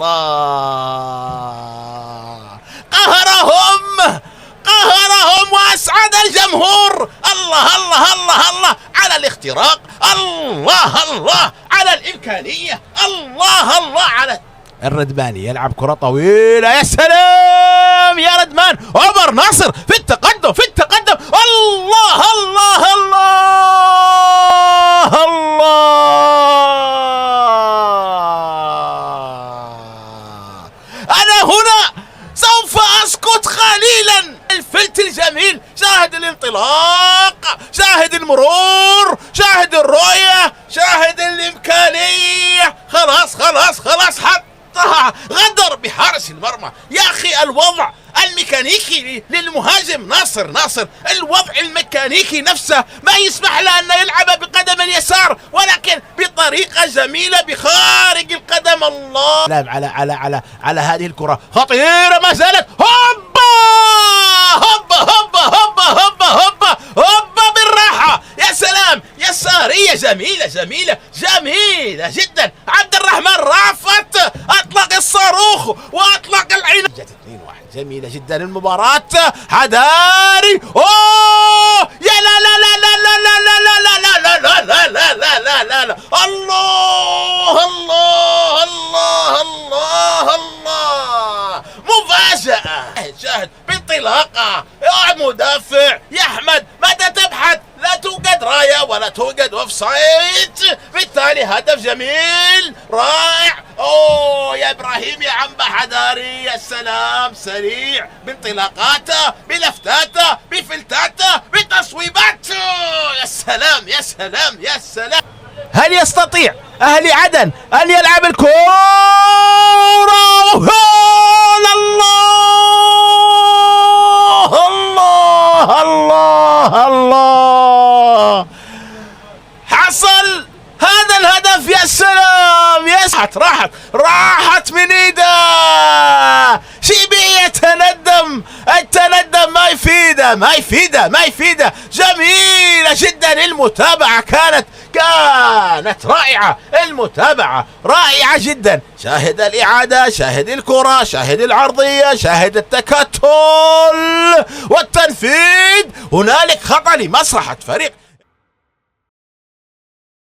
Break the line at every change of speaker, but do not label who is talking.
الله قهرهم وأسعد الجمهور. الله الله الله الله على الاختراق، الله على الإمكانية، الله على الردماني يلعب كرة طويلة. يا سلام يا ردمان. عمر ناصر في التقدم الله. أنا هنا سوف أسكت قليلا. الفلت الجميل، شاهد الانطلاق، شاهد المرور، شاهد الرؤية، شاهد الإمكانية. خلاص حطها، غدر بحارس المرمى. يا أخي الوضع الميكانيكي للمهاجم ناصر الوضع الميكانيكي نفسه ما يسمح له أن يلعب بقدم اليسار، ولكن بطريقة جميلة بخارج القدم. الله لعب على هذه الكرة خطيرة ما زالت. هوبا بالراحة. يا سلام، يسارية جميلة جدا. عبد الرحمن رافت أطلق الصاروخ وأطلق العين. جت 2-1 جميلة جدا المباراة. حداري. أوه يا لا الله مفاجأة. شاهد بانطلاقة يا مدافع يا أحمد، ماذا تبحث؟ لا توجد راية ولا توجد اوفسايد، بالتالي هدف جميل رائع. اوه يا ابراهيم يا عم حداري، يا سلام، سريع بانطلاقاته، بلفتاته، بفلتاته، بتصويباته. يا سلام. هل يستطيع أهل عدن أن يلعب الكرة؟ الله حصل هذا الهدف. يا سلام، راحت من ايده. شيبي يتندم، التندم ما يفيده. جميلة جدا المتابعة، كانت رائعة، المتابعة رائعة جدا. شاهد الإعادة، شاهد الكرة، شاهد العرضية، شاهد التكتل والتنفيذ. هنالك خطأ لمصلحة فريق